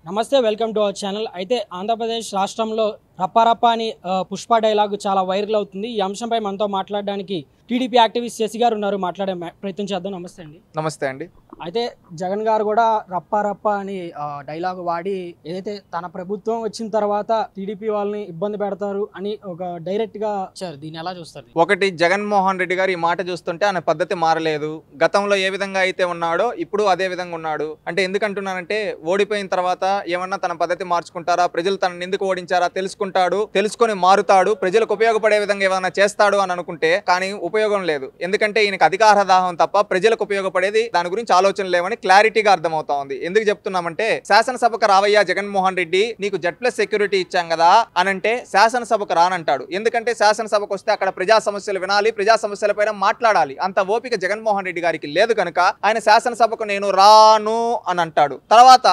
నమస్తే, welcome to our channel. అయితే ఆంధ్రప్రదేశ్ రాష్ట్రంలో రప్పారప్ప అని పుష్ప డైలాగ్ చాలా వైరల్ అవుతుంది. ఈ అంశంపై మనతో మాట్లాడడానికి టీడీపీ యాక్టివిస్ట్ శశి గారు ఉన్నారు. మాట్లాడే ప్రయత్నం చేద్దాం. నమస్తే అండి. నమస్తే అండి. అయితే జగన్ గారు కూడా రప్పారప్ప అని డైలాగ్ వాడి ఏదైతే తన ప్రభుత్వం వచ్చిన తర్వాత టీడీపీ వాళ్ళని ఇబ్బంది పెడతారు అని ఒక డైరెక్ట్ గా వచ్చారు. దీన్ని ఎలా చూస్తారు? ఒకటి, జగన్మోహన్ రెడ్డి గారు ఈ మాట చూస్తుంటే ఆయన పద్ధతి మారలేదు. గతంలో ఏ విధంగా అయితే ఉన్నాడో ఇప్పుడు అదే విధంగా ఉన్నాడు. అంటే ఎందుకంటున్నానంటే, ఓడిపోయిన తర్వాత ఏమన్నా తన పద్ధతి మార్చుకుంటారా, ప్రజలు తనని ఎందుకు ఓడించారా తెలుసుకొని మారుతాడు, ప్రజలకు ఉపయోగపడే విధంగా ఏమైనా చేస్తాడు అని అనుకుంటే కానీ ఉపయోగం లేదు. ఎందుకంటే ఈయనకు అధికార దాహం తప్ప ప్రజలకు ఉపయోగపడేది దాని గురించి ఆలోచన లేవని క్లారిటీగా అర్థమవుతా ఉంది. ఎందుకు చెప్తున్నామంటే, శాసనసభకు రావయ్యా జగన్మోహన్ రెడ్డి, నీకు Z+ సెక్యూరిటీ ఇచ్చాం కదా అనంటే శాసనసభకు రానంటాడు. ఎందుకంటే శాసనసభకు వస్తే అక్కడ ప్రజా సమస్యలు వినాలి, ప్రజా సమస్యలపైన మాట్లాడాలి. అంత ఓపిక జగన్మోహన్ రెడ్డి గారికి లేదు కనుక ఆయన శాసనసభకు నేను రాను అని అంటాడు. తర్వాత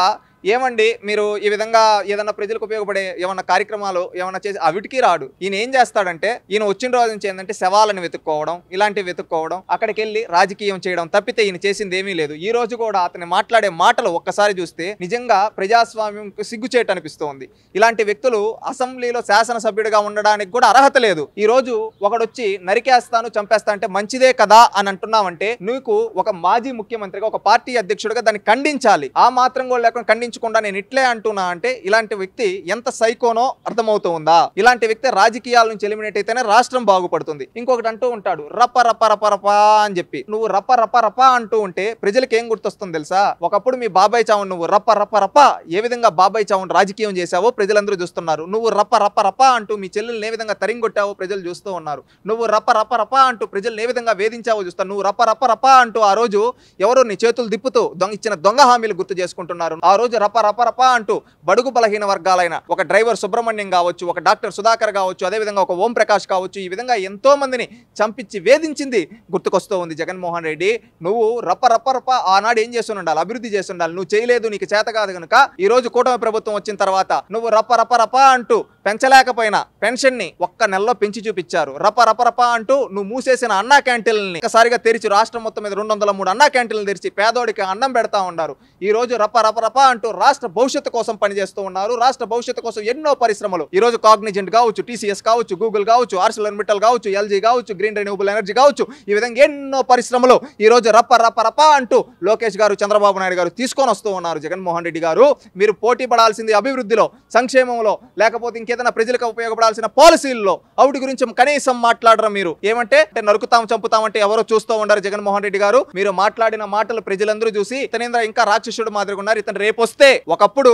ఏమండి మీరు ఈ విధంగా ఏదన్నా ప్రజలకు ఉపయోగపడే ఏమన్నా కార్యక్రమాలు ఏమన్నా చేసి అవిటికి రాడు. ఈయన ఏం చేస్తాడంటే, ఈయన వచ్చిన రోజు నుంచి ఏంటంటే శవాలను వెతుక్కోవడం, ఇలాంటివి వెతుక్కోవడం, అక్కడికి వెళ్ళి రాజకీయం చేయడం తప్పితే ఈయన చేసింది ఏమీ లేదు. ఈ రోజు కూడా అతను మాట్లాడే మాటలు ఒక్కసారి చూస్తే నిజంగా ప్రజాస్వామ్యం సిగ్గుచేటు అనిపిస్తోంది. ఇలాంటి వ్యక్తులు అసెంబ్లీలో శాసనసభ్యుడిగా ఉండడానికి కూడా అర్హత లేదు. ఈ రోజు ఒకడొచ్చి నరికేస్తాను చంపేస్తా అంటే మంచిదే కదా అని అంటున్నావంటే, నీకు ఒక మాజీ ముఖ్యమంత్రిగా ఒక పార్టీ అధ్యక్షుడిగా దాన్ని ఖండించాలి. ఆ మాత్రం కూడా లేకుండా ఖండించకుండా నేను ఇట్లే అంటున్నా అంటే ఇలాంటి వ్యక్తి ఎంత సైకోనో అర్థమవుతూ ఉందా? ఇలాంటి వ్యక్తి రాజకీయాల నుంచి ఎలిమినేట్ అయితేనే రాష్ట్రం బాగుపడుతుంది. ఇంకొకటి అంటూ ఉంటాడు, రప్ప రప్ప రప్ప రప్ప అని చెప్పి. నువ్వు రప్ప రప్ప రప్ప అంటూ ఉంటే ప్రజలకు ఏం గుర్తొస్తుంది తెలుసా? ఒకప్పుడు మీ బాబాయ్ చావును నువ్వు రప్ప రప్ప రప్ప ఏ విధంగా బాబాయ్ చావును రాజకీయం చేశావో ప్రజలందరూ చూస్తున్నారు. నువ్వు రప్ప రప్ప రప్ప అంటూ మీ చెల్లెల్ని ఏ విధంగా తరింగొట్టావో ప్రజలు చూస్తూ ఉన్నారు. నువ్వు రప్ప రప్ప రప్ప అంటూ ప్రజలు ఏ విధంగా వేధించావో చూస్తారు. నువ్వు రప్ప రప్ప రప్ప అంటూ ఆ రోజు ఎవరో నీ చేతులు దిప్పుతూ ఇచ్చిన దొంగ హామీలు గుర్తు చేసుకుంటున్నారు. ఆ రోజు రప్ప రప్ప రప్ప అంటూ బడుగు బలహీన వర్గాలైన ఒక డ్రైవర్ సుబ్రహ్మణ్యం కావచ్చు, ఒక డాక్టర్ సుధాకర్ కావచ్చు, అదేవిధంగా ఒక ఓం ప్రకాష్ కావచ్చు, ఈ విధంగా ఎంతో మందిని చంపించి వేధించింది గుర్తుకొస్తూ ఉంది జగన్మోహన్ రెడ్డి. నువ్వు రప్ప రప్ప రప్ప ఆనాడు ఏం చేస్తూ ఉండాలి? అభివృద్ధి చేసి ఉండాలి. నువ్వు చేయలేదు, నీకు చేత కాదు కనుక ఈ రోజు కూటమి ప్రభుత్వం వచ్చిన తర్వాత నువ్వు రప్ప రప్ప రప్ప అంటూ పెంచలేకపోయినా పెన్షన్ ని ఒక్క నెలలో పెంచి చూపించారు. రప్ప రప్ప రప్ప అంటూ నువ్వు మూసేసిన అన్నా క్యాంటీన్లని ఒకసారిగా తెరిచి రాష్ట్రం మొత్తం మీద 203 అన్నా క్యాంటీన్లు తెరిచి పేదోడికి అన్నం పెడతా ఉన్నారు. ఈ రోజు రప్ప రప్ప రప్ప అంటూ రాష్ట్ర భవిష్యత్తు కోసం పనిచేస్తూ ఉన్నారు. రాష్ట్ర భవిష్యత్తు కోసం ఎన్నో పరిశ్రమలు ఈ రోజు కాగ్నిజెంట్ కావచ్చు, TCS కావచ్చు, గూగుల్ కావచ్చు, ArcelorMittal కావచ్చు, LG కావచ్చు, గ్రీన్ రెన్యూబుల్ ఎనర్జీ కావచ్చు, ఈ విధంగా ఎన్నో పరిశ్రమలు ఈ రోజు రప్ప రప్ప రప్ప అంటూ లోకేష్ గారు, చంద్రబాబు నాయుడు గారు తీసుకొని వస్తూ ఉన్నారు. జగన్మోహన్ రెడ్డి గారు, మీరు పోటీ పడాల్సింది అభివృద్ధిలో, సంక్షేమంలో, లేకపోతే ఇంకేదైనా ప్రజలకు ఉపయోగపడాల్సిన పాలసీల్లో. అవుటి గురించి కనీసం మాట్లాడరు. మీరు ఏమంటే నరుకుతాం చంపుతామంటే ఎవరో చూస్తూ ఉండరు. జగన్మోహన్ రెడ్డి గారు, మీరు మాట్లాడిన మాటలు ప్రజలందరూ చూసి ఇతనేంద్ర ఇంకా రాక్షసుడు మాదిరిగా ఉన్నారు, ఇతను రేపు వస్తే ఒకప్పుడు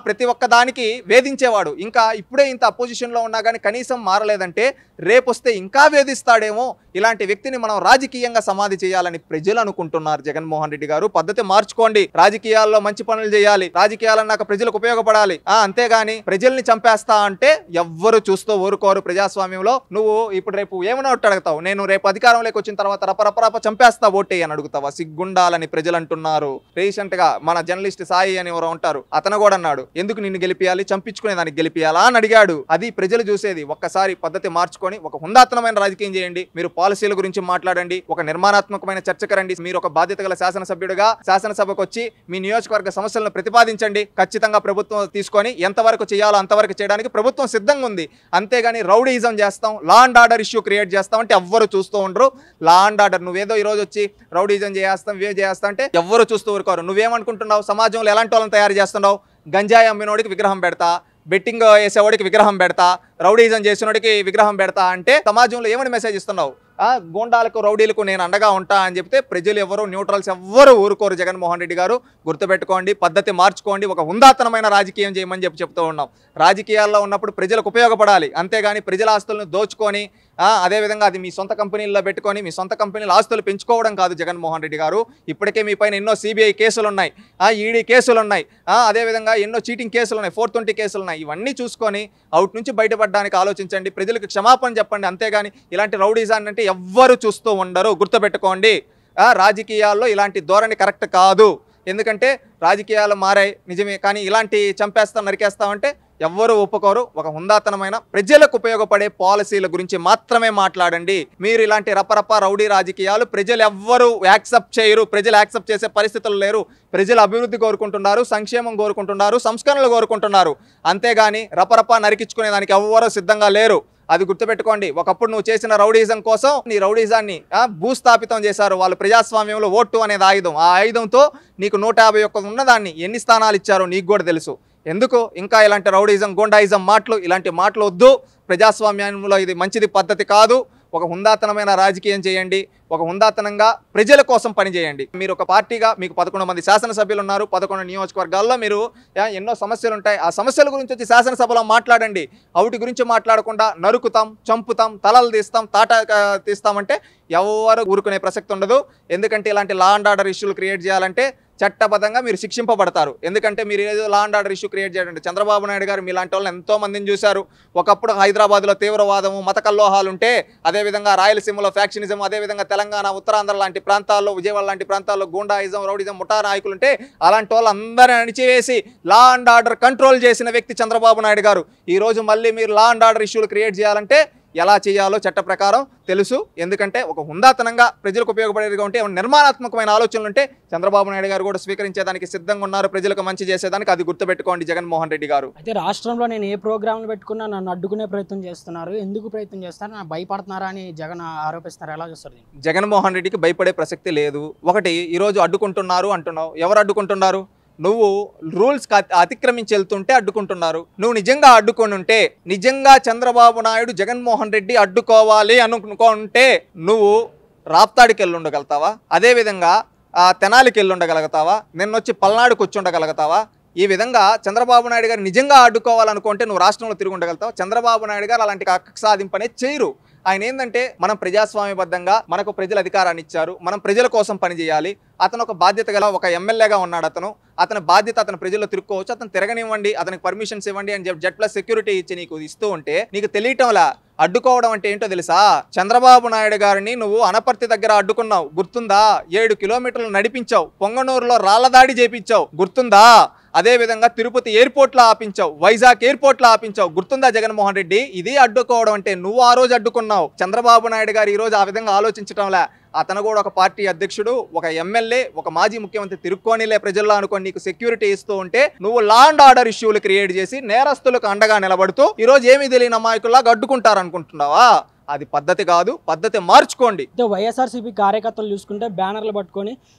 ప్రతి ఒక్క దానికి వేధించేవాడు, ఇంకా ఇప్పుడే ఇంత అపోజిషన్ లో ఉన్నా కానీ కనీసం మారలేదంటే రేపు వస్తే ఇంకా వేధిస్తాడేమో. ఇలాంటి వ్యక్తిని మనం రాజకీయంగా సమాధి చేయాలని ప్రజలు అనుకుంటున్నారు. జగన్మోహన్ రెడ్డి గారు, పద్ధతి మార్చుకోండి. రాజకీయాల్లో మంచి పనులు చేయాలి, రాజకీయాలన్నాక ప్రజలకు ఉపయోగపడాలి. అంతేగాని ప్రజల్ని చంపేస్తా అంటే ఎవ్వరు చూస్తూ ఊరుకోరు ప్రజాస్వామ్యంలో. నువ్వు ఇప్పుడు రేపు ఏమైనా ఒట్టు అడుగుతావు, నేను రేపు అధికారంలోకి వచ్చిన తర్వాత రపరపరప చంపేస్తా ఓటే అని అడుగుతావా? సిగ్గుండాలని ప్రజలు అంటున్నారు. రీసెంట్ గా మన జర్నలిస్ట్ సాయి అని ఎవరో ఉంటారు, అతను కూడా అన్నాడు, ఎందుకు నిన్ను గెలిపియాలి, చంపించుకునే దానికి గెలిపియాలా అని అడిగాడు. అది ప్రజలు చూసేది. ఒక్కసారి పద్ధతి మార్చుకొని ఒక హుందాత్మకమైన రాజకీయం చేయండి. మీరు పాలసీల గురించి మాట్లాడండి, ఒక నిర్మాణాత్మకమైన చర్చకు రండి. మీరు ఒక బాధ్యత గల శాసనసభ్యుడిగా శాసనసభకు వచ్చి మీ నియోజకవర్గ సమస్యలను ప్రతిపాదించండి. ఖచ్చితంగా ప్రభుత్వం తీసుకొని ఎంతవరకు చేయాలో అంతవరకు చేయడానికి ప్రభుత్వం సిద్ధంగా ఉంది. అంతేగాని రౌడీయిజం చేస్తాం, law and order issue create చేస్తాం అంటే ఎవ్వరు చూస్తూ ఉండరు. లా అండ్ ఆర్డర్, నువ్వేదో ఈ రోజు వచ్చి రౌడీయిజం చేస్తాం, ఇవే చేస్తా అంటే ఎవ్వరు చూస్తూ ఊరుకోరు. నువ్వేమనుకుంటున్నావు? సమాజంలో ఎలాంటి వాళ్ళని తయారు చేస్తున్నావు? గంజాయి అమ్మినోడికి విగ్రహం పెడతా, బెట్టింగ్ వేసేవాడికి విగ్రహం పెడతా, రౌడీయిజం చేసినోడికి విగ్రహం పెడతా అంటే సమాజంలో ఏమని మెసేజ్ ఇస్తున్నావు? గోండాలకు, రౌడీలకు నేను అండగా ఉంటా అని చెప్తే ప్రజలు ఎవరు, న్యూట్రల్స్ ఎవ్వరు ఊరుకోరు. జగన్మోహన్ రెడ్డి గారు, గుర్తుపెట్టుకోండి, పద్ధతి మార్చుకోండి, ఒక హుందాతనమైన రాజకీయం చేయమని చెప్తూ ఉన్నాం. రాజకీయాల్లో ఉన్నప్పుడు ప్రజలకు ఉపయోగపడాలి, అంతేగాని ప్రజల ఆస్తులను దోచుకొని అదేవిధంగా అది మీ సొంత కంపెనీల్లో పెట్టుకొని మీ సొంత కంపెనీల ఆస్తులు పెంచుకోవడం కాదు. జగన్మోహన్ రెడ్డి గారు, ఇప్పటికే మీ పైన ఎన్నో CBI కేసులు ఉన్నాయి, ED కేసులు ఉన్నాయి, అదేవిధంగా ఎన్నో చీటింగ్ కేసులు ఉన్నాయి, 420 కేసులు ఉన్నాయి. ఇవన్నీ చూసుకొని అవుట్ నుంచి బయటపడడానికి ఆలోచించండి, ప్రజలకు క్షమాపణ చెప్పండి. అంతేగాని ఇలాంటి రౌడీజాన్ని అంటే ఎవ్వరు చూస్తూ ఉండరు. గుర్తుపెట్టుకోండి, రాజకీయాల్లో ఇలాంటి ధోరణి కరెక్ట్ కాదు. ఎందుకంటే రాజకీయాలు మారాయి నిజమే, కానీ ఇలాంటి చంపేస్తాం నరికేస్తామంటే ఎవ్వరూ ఒప్పుకోరు. ఒక హుందాతనమైన ప్రజలకు ఉపయోగపడే పాలసీల గురించి మాత్రమే మాట్లాడండి. మీరు ఇలాంటి రపరప రౌడీ రాజకీయాలు ప్రజలు ఎవ్వరూ యాక్సెప్ట్ చేయరు. ప్రజలు యాక్సెప్ట్ చేసే పరిస్థితులు లేరు. ప్రజలు అభివృద్ధి కోరుకుంటున్నారు, సంక్షేమం కోరుకుంటున్నారు, సంస్కరణలు కోరుకుంటున్నారు. అంతేగాని రపరప నరికించుకునే దానికి ఎవ్వరూ సిద్ధంగా లేరు. అది గుర్తుపెట్టుకోండి. ఒకప్పుడు నువ్వు చేసిన రౌడీజం కోసం నీ రౌడీజాన్ని భూస్థాపితం చేశారు వాళ్ళు. ప్రజాస్వామ్యంలో ఓటు అనేది ఆయుధం. ఆ ఆయుధంతో నీకు 151 ఉన్నదాన్ని ఎన్ని స్థానాలు ఇచ్చారో నీకు కూడా తెలుసు. ఎందుకు ఇంకా ఇలాంటి రౌడీజం, గోండాయిజం మాటలు, ఇలాంటి మాటలు వద్దు. ప్రజాస్వామ్యంలో ఇది మంచిది పద్ధతి కాదు. ఒక హుందాతనమైన రాజకీయం చేయండి. ఒక హుందాతనంగా ప్రజల కోసం పనిచేయండి. మీరు ఒక పార్టీగా మీకు 11 మంది శాసనసభ్యులు ఉన్నారు. 11 నియోజకవర్గాల్లో మీరు ఎన్నో సమస్యలు ఉంటాయి. ఆ సమస్యల గురించి వచ్చి శాసనసభలో మాట్లాడండి. వాటి గురించి మాట్లాడకుండా నరుకుతాం, చంపుతాం, తలలు తీస్తాం, తీస్తామంటే ఎవరు ఊరుకునే ప్రసక్తి ఉండదు. ఎందుకంటే ఇలాంటి లా అండ్ ఆర్డర్ ఇష్యూలు క్రియేట్ చేయాలంటే చట్టబద్ధంగా మీరు శిక్షింపబడతారు. ఎందుకంటే మీరు ఏదో law and order issue create చేయండి. చంద్రబాబు నాయుడు గారు మీలాంటి వాళ్ళని ఎంతో మందిని చూశారు. ఒకప్పుడు హైదరాబాద్లో తీవ్రవాదము, మత కల్లోహాలు ఉంటే, అదేవిధంగా రాయలసీమలో ఫ్యాక్షనిజం, అదేవిధంగా తెలంగాణ, ఉత్తరాంధ్ర లాంటి ప్రాంతాల్లో, విజయవాడ లాంటి ప్రాంతాల్లో గూండాయిజం, రౌడిజం, ముఠా నాయకులు ఉంటే అలాంటి వాళ్ళు అందరిని అణిచివేసి లా అండ్ ఆర్డర్ కంట్రోల్ చేసిన వ్యక్తి చంద్రబాబు నాయుడు గారు. ఈరోజు మళ్ళీ మీరు లా అండ్ ఆర్డర్ ఇష్యూలు క్రియేట్ చేయాలంటే ఎలా చేయాలో చట్ట ప్రకారం తెలుసు. ఎందుకంటే ఒక హుందాతనంగా ప్రజలకు ఉపయోగపడేదిగా ఉంటే, నిర్మాణాత్మకమైన ఆలోచనలు ఉంటే చంద్రబాబు నాయుడు గారు కూడా స్వీకరించేదానికి సిద్ధంగా ఉన్నారు. ప్రజలకు మంచి చేసేదానికి. అది గుర్తుపెట్టుకోండి జగన్మోహన్ రెడ్డి గారు. అయితే రాష్ట్రంలో నేను ఏ ప్రోగ్రాంలు పెట్టుకున్నా నన్ను అడ్డుకునే ప్రయత్నం చేస్తున్నారు. ఎందుకు ప్రయత్నం చేస్తారు? నాకు భయపడుతున్నారా అని జగన్ ఆరోపిస్తున్నారు. ఎలా చూస్తారు? జగన్మోహన్ రెడ్డికి భయపడే ప్రసక్తి లేదు. ఒకటి, ఈరోజు అడ్డుకుంటున్నారు అంటున్నావు. ఎవరు అడ్డుకుంటున్నారు? నువ్వు రూల్స్ అతిక్రమించి వెళ్తుంటే అడ్డుకుంటున్నారు. నువ్వు నిజంగా అడ్డుకొని ఉంటే, నిజంగా చంద్రబాబు నాయుడు జగన్మోహన్ రెడ్డి అడ్డుకోవాలి అనుకుంటే నువ్వు రాప్తాడికి వెళ్ళి ఉండగలుగుతావా? అదేవిధంగా తెనాలికి వెళ్ళి ఉండగలుగుతావా? నిన్నొచ్చి పల్నాడుకు వచ్చి ఉండగలుగుతావా? ఈ విధంగా చంద్రబాబు నాయుడు గారు నిజంగా అడ్డుకోవాలనుకుంటే నువ్వు రాష్ట్రంలో తిరిగి ఉండగలుగుతావు. చంద్రబాబు నాయుడు గారు అలాంటి కక్ష సాధింపనే చేయరు. ఆయన ఏంటంటే, మనం ప్రజాస్వామ్యబద్ధంగా మనకు ప్రజలు అధికారాన్ని ఇచ్చారు, మనం ప్రజల కోసం పనిచేయాలి. అతను ఒక బాధ్యత గల ఒక ఎమ్మెల్యేగా ఉన్నాడు. అతని బాధ్యత అతను ప్రజల్లో తిరుక్కోవచ్చు. అతను తిరగనివ్వండి, అతనికి పర్మిషన్స్ ఇవ్వండి అని చెప్పి జెడ్ ప్లస్ సెక్యూరిటీ ఇచ్చి నీకు ఇస్తూ ఉంటే నీకు తెలియటంలా అడ్డుకోవడం అంటే ఏంటో తెలుసా? చంద్రబాబు నాయుడు గారిని నువ్వు అనపర్తి దగ్గర అడ్డుకున్నావు, గుర్తుందా? 7 కిలోమీటర్లు నడిపించావు. పొంగనూరులో రాళ్లదాడి చేపించావు, గుర్తుందా? అదేవిధంగా తిరుపతి ఎయిర్పోర్ట్లో ఆపించావు, వైజాగ్ ఎయిర్పోర్ట్లో ఆపించావు, గుర్తుందా జగన్మోహన్ రెడ్డి? ఇది అడ్డుకోవడం అంటే. నువ్వు ఆ రోజు అడ్డుకున్నావు. చంద్రబాబు నాయుడు గారు ఈ రోజు ఆ విధంగా ఆలోచించడంలా. అతను కూడా ఒక పార్టీ అధ్యక్షుడు, ఒక ఎమ్మెల్యే, ఒక మాజీ ముఖ్యమంత్రి. తిరుక్కోనిలే ప్రజల్లో అనుకోని నీకు సెక్యూరిటీ ఇస్తూ ఉంటే నువ్వు లా అండ్ ఆర్డర్ ఇష్యూలు క్రియేట్ చేసి నేరస్తులకు అండగా నిలబడుతూ ఈరోజు ఏమీ తెలియని అమాయకుల్లాగా అడ్డుకుంటారనుకుంటున్నావా? అది పద్ధతి కాదు. పద్ధతి మార్చుకోండి. వైఎస్ఆర్సీపీ కార్యకర్తలు చూసుకుంటే బ్యానర్లు పట్టుకొని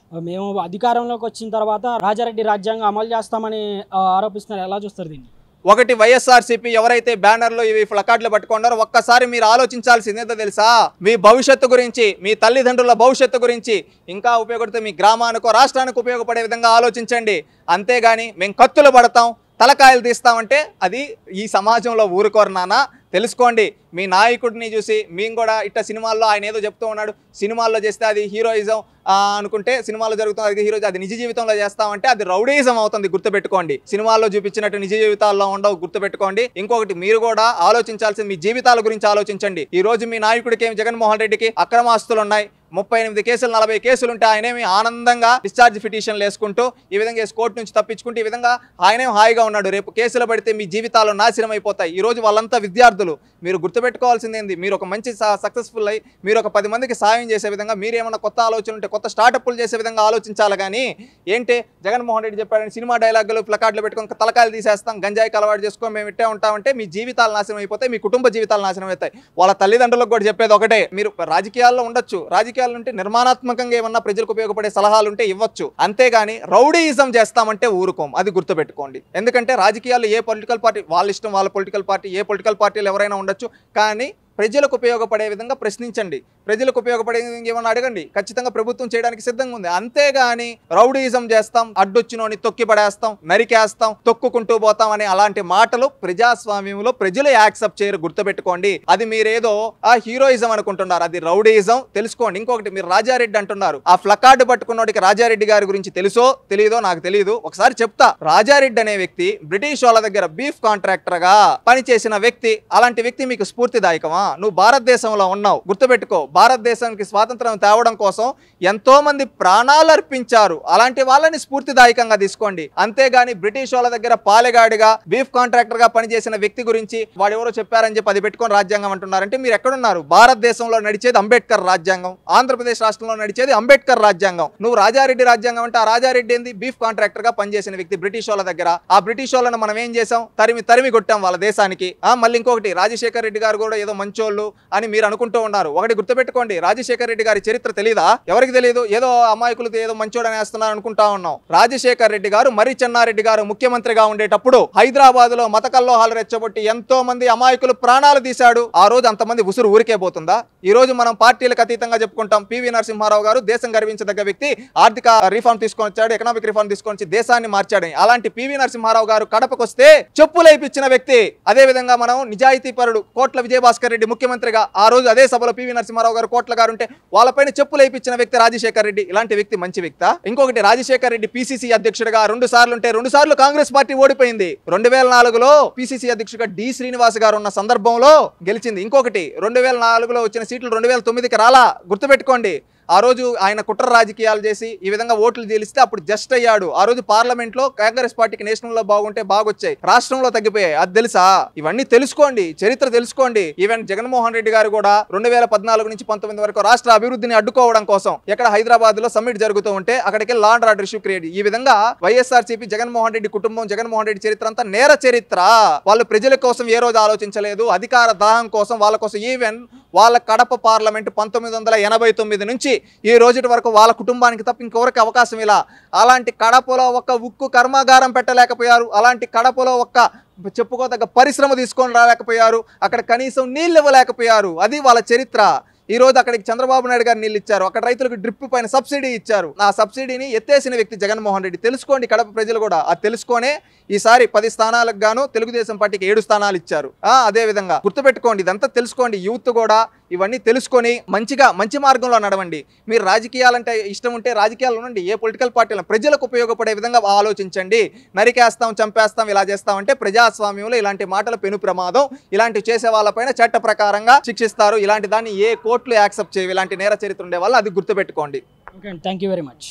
మేము అధికారంలోకి వచ్చిన తర్వాత రాజారెడ్డి రాజ్యాంగం అమలు చేస్తామని ఆరోపిస్తున్నారు. ఎలా చూస్తారు దీన్ని? ఒకటి, వైఎస్ఆర్సీపీ ఎవరైతే బ్యానర్లు ఇవి ప్లకార్డులు పట్టుకున్నారో ఒక్కసారి మీరు ఆలోచించాల్సింది ఏంటో తెలుసా? మీ భవిష్యత్తు గురించి, మీ తల్లిదండ్రుల భవిష్యత్తు గురించి, ఇంకా ఉపయోగపడితే మీ గ్రామానికో రాష్ట్రానికి ఉపయోగపడే విధంగా ఆలోచించండి. అంతేగాని మేము కత్తులు పడతాం, తలకాయలు తీస్తామంటే అది ఈ సమాజంలో ఊరుకోరు నాన్న. తెలుసుకోండి. మీ నాయకుడిని చూసి మేము కూడా ఇట్లా సినిమాల్లో ఆయన ఏదో చెప్తూ ఉన్నాడు, సినిమాల్లో చేస్తే అది హీరోయిజం అనుకుంటే సినిమాలో జరుగుతుంది అది హీరో, అది నిజ జీవితంలో చేస్తామంటే అది రౌడీజం అవుతుంది. గుర్తుపెట్టుకోండి. సినిమాల్లో చూపించినట్టు నిజ జీవితాల్లో ఉండవు. గుర్తుపెట్టుకోండి. ఇంకొకటి, మీరు కూడా ఆలోచించాల్సింది మీ జీవితాల గురించి ఆలోచించండి. ఈ రోజు మీ నాయకుడికి ఏమి, జగన్మోహన్ రెడ్డికి అక్రమాస్తులు ఉన్నాయి, 38 కేసులు 40 కేసులు ఉంటే ఆయనేమి ఆనందంగా డిశ్చార్జ్ పిటిషన్లు వేసుకుంటూ ఈ విధంగా కోర్టు నుంచి తప్పించుకుంటూ ఈ విధంగా ఆయనేం హాయిగా ఉన్నాడు. రేపు కేసులు పడితే మీ జీవితాలు నాశనం అయిపోతాయి. ఈ రోజు వాళ్ళంతా విద్యార్థులు. మీరు గుర్తుపెట్టుకోవాల్సింది ఏంది? మీరు ఒక మంచి సక్సెస్ఫుల్ అయ్యి మీరు ఒక 10 మందికి సాయం చేసే విధంగా, మీరు ఏమైనా కొత్త ఆలోచన ఉంటే కొత్త స్టార్టప్లు చేసే విధంగా ఆలోచించాలి. కానీ ఏంటి జగన్మోహన్ రెడ్డి చెప్పాడని సినిమా డైలాగులు ప్లకార్డులు పెట్టుకొని తలకాయలు తీసేస్తాం, గంజాయికి అలవాటు చేసుకొని మేము ఇట్టే ఉంటామంటే మీ జీవితాలు నాశనం అయిపోతాయి, మీ కుటుంబ జీవితాలు నాశనం అవుతాయి. వాళ్ళ తల్లిదండ్రులకు కూడా చెప్పేది ఒకటే, మీరు రాజకీయాల్లో ఉండొచ్చు, రాజకీయాలు ఉంటే నిర్మాణాత్మకంగా ఏమన్నా ప్రజలకు ఉపయోగపడే సలహాలు ఉంటే ఇవ్వచ్చు. అంతేగాని రౌడీయిజం చేస్తామంటే ఊరుకోం. అది గుర్తుపెట్టుకోండి. ఎందుకంటే రాజకీయాల్లో ఏ పొలిటికల్ పార్టీ వాళ్ళ ఇష్టం, వాళ్ళ పొలిటికల్ పార్టీ, ఏ పొలిటికల్ పార్టీలు ఎవరైనా ఉండొచ్చు. కానీ ప్రజలకు ఉపయోగపడే విధంగా ప్రశ్నించండి, ప్రజలకు ఉపయోగపడే విధంగా ఏమన్నా అడగండి. ఖచ్చితంగా ప్రభుత్వం చేయడానికి సిద్ధంగా ఉంది. అంతేగాని రౌడీయిజం చేస్తాం, అడ్డొచ్చినోని తొక్కి పడేస్తాం, నరికేస్తాం, తొక్కుకుంటూ పోతాం అనే అలాంటి మాటలు ప్రజాస్వామ్యంలో ప్రజలు యాక్సెప్ట్ చేయరు. గుర్తుపెట్టుకోండి. అది మీరేదో ఆ హీరోయిజం అనుకుంటున్నారు, అది రౌడీయిజం. తెలుసుకోండి. ఇంకొకటి, మీరు రాజారెడ్డి అంటున్నారు. ఆ ప్లకార్డు పట్టుకున్నోడికి రాజారెడ్డి గారి గురించి తెలుసో తెలియదో నాకు తెలియదు. ఒకసారి చెప్తా. రాజారెడ్డి అనే వ్యక్తి బ్రిటిష్ వాళ్ళ దగ్గర బీఫ్ కాంట్రాక్టర్ గా పనిచేసిన వ్యక్తి. అలాంటి వ్యక్తి మీకు స్ఫూర్తిదాయకమా? నువ్వు భారతదేశంలో ఉన్నావు, గుర్తుపెట్టుకో. భారతదేశానికి స్వాతంత్రం తేవడం కోసం ఎంతో మంది ప్రాణాలు అర్పించారు. అలాంటి వాళ్ళని స్ఫూర్తిదాయకంగా తీసుకోండి. అంతేగాని బ్రిటిష్ వాళ్ళ దగ్గర పాలెగాడిగా బీఫ్ కాంట్రాక్టర్ గా పనిచేసిన వ్యక్తి గురించి వాడు ఎవరో చెప్పారని చెప్పి అది పెట్టుకొని రాజ్యాంగం అంటున్నారంటే మీరు ఎక్కడున్నారు? భారతదేశంలో నడిచేది అంబేద్కర్ రాజ్యాంగం, ఆంధ్రప్రదేశ్ రాష్ట్రంలో నడిచేది అంబేద్కర్ రాజ్యాంగం. నువ్వు రాజారెడ్డి రాజ్యాంగం అంటే ఆ రాజారెడ్డి ఏంది? బీఫ్ కాంట్రాక్టర్ గా పనిచేసిన వ్యక్తి బ్రిటిష్ వాళ్ళ దగ్గర. ఆ బ్రిటిష్ వాళ్ళని మనం ఏం చేసాం? తరిమి కొట్టాం వాళ్ళ దేశానికి. మళ్ళీ ఇంకొకటి, రాజశేఖర్ రెడ్డి గారు కూడా ఏదో మంచోళ్ళు అని మీరు అనుకుంటూ ఉన్నారు. ఒకటి గుర్తుపెట్టుకోండి, రాజశేఖర్ రెడ్డి గారి చరిత్ర తెలీదా? ఎవరికి తెలియదు? ఏదో అమాయకులు ఏదో మంచోడని వేస్తున్నారు అనుకుంటా ఉన్నాం. రాజశేఖర్ రెడ్డి గారు, మరి చెన్నారెడ్డి గారు ముఖ్యమంత్రిగా ఉండేటప్పుడు హైదరాబాద్ లో మత కల్లోహాలు రెచ్చగొట్టి ఎంతో మంది అమాయకులు ప్రాణాలు తీశాడు. ఆ రోజు అంతమంది ఉసురు ఊరికే పోతుందా? ఈ రోజు మనం పార్టీలకు అతీతంగా చెప్పుకుంటాం. పివి నరసింహారావు గారు దేశం గర్వించదగ్గ వ్యక్తి, ఆర్థిక రిఫార్మ్ తీసుకొని వచ్చాడు, ఎకనామిక్ రిఫార్మ్ తీసుకొని వచ్చి దేశాన్ని మార్చాడు. అలాంటి పివి నరసింహారావు గారు కడపకు వస్తే చెప్పులైపిచ్చిన వ్యక్తి. అదే విధంగా మనం నిజాయితీ పరుడు కోట్ల విజయభాస్కర్ రెడ్డి ముఖ్యమంత్రిగా, ఆ రోజు అదే సభలో పివి నరసింహారావు గారు కోట్ల గారు ఉంటే వాళ్ళపైన చెప్పులైపిచ్చిన వ్యక్తి రాజశేఖర్ రెడ్డి. ఇలాంటి వ్యక్తి మంచి వ్యక్తా? ఇంకొకటి, రాజశేఖర్ రెడ్డి పిసిసి అధ్యక్షుడిగా 2 సార్లు ఉంటే 2 సార్లు కాంగ్రెస్ పార్టీ ఓడిపోయింది. 2004లో పిసిసి అధ్యక్షుడిగా డి శ్రీనివాస్ గారు ఉన్న సందర్భంలో గెలిచింది. ఇంకొకటి, 2004లో వచ్చిన సీట్లు 2009కి రాలా, గుర్తుపెట్టుకోండి. ఆ రోజు ఆయన కుట్ర రాజకీయాలు చేసి ఈ విధంగా ఓట్లు గెలిస్తే అప్పుడు జస్ట్ అయ్యాడు. ఆ రోజు పార్లమెంట్ లో కాంగ్రెస్ పార్టీకి నేషనల్ లో బాగుంటే బాగొచ్చాయి, రాష్ట్రంలో తగ్గిపోయాయి. అది తెలుసా? ఇవన్నీ తెలుసుకోండి, చరిత్ర తెలుసుకోండి. ఈవెన్ జగన్మోహన్ రెడ్డి గారు కూడా 2014 నుంచి 19 వరకు రాష్ట్ర అభివృద్ధిని అడ్డుకోవడం కోసం ఎక్కడ హైదరాబాద్ లో సమ్మిట్ జరుగుతూ ఉంటే అక్కడికి law and order issue create. ఈ విధంగా వైఎస్ఆర్సీపీ, జగన్మోహన్ రెడ్డి కుటుంబం, జగన్మోహన్ రెడ్డి చరిత్ర అంతా నేర చరిత్ర. వాళ్ళు ప్రజల కోసం ఏ రోజు ఆలోచించలేదు, అధికార దాహం కోసం, వాళ్ళ కోసం. ఈవెన్ వాళ్ళ కడప పార్లమెంట్ 1989 నుంచి ఈ రోజు వరకు వాళ్ళ కుటుంబానికి తప్ప ఇంకెవరికి అవకాశం ఇలా. అలాంటి కడపలో ఒక ఉక్కు కర్మాగారం పెట్టలేకపోయారు. అలాంటి కడపలో ఒక్క చెప్పుకోదగ్గ పరిశ్రమ తీసుకొని రాలేకపోయారు. అక్కడ కనీసం నీళ్ళు ఇవ్వలేకపోయారు. అది వాళ్ళ చరిత్ర. ఈ రోజు అక్కడికి చంద్రబాబు నాయుడు గారు నీళ్ళు ఇచ్చారు, అక్కడ రైతులకు డ్రిప్ పైన సబ్సిడీ ఇచ్చారు. ఆ సబ్సిడీని ఎత్తేసిన వ్యక్తి జగన్మోహన్ రెడ్డి. తెలుసుకోండి కడప ప్రజలు కూడా. అది తెలుసుకొనే ఈసారి 10 స్థానాలకు గాను తెలుగుదేశం పార్టీకి 7 స్థానాలు ఇచ్చారు. అదే విధంగా గుర్తుపెట్టుకోండి, ఇదంతా తెలుసుకోండి. యూత్ కూడా ఇవన్నీ తెలుసుకొని మంచి మార్గంలో నడవండి. మీరు రాజకీయాలంటే ఇష్టం ఉంటే రాజకీయాలు ఉండండి, ఏ పొలిటికల్ పార్టీలో ప్రజలకు ఉపయోగపడే విధంగా ఆలోచించండి. నరికేస్తాం, చంపేస్తాం, ఇలా చేస్తామంటే ప్రజాస్వామ్యంలో ఇలాంటి మాటలు పెను ప్రమాదం. ఇలాంటివి చేసే వాళ్ళపైన చట్ట ప్రకారంగా శిక్షిస్తారు. ఇలాంటి దాన్ని ఏ కోర్టులు యాక్సెప్ట్ చేయవు. ఇలాంటి నేర చరిత్ర ఉండే వాళ్ళు అది గుర్తుపెట్టుకోండి. Okay, thank you very much.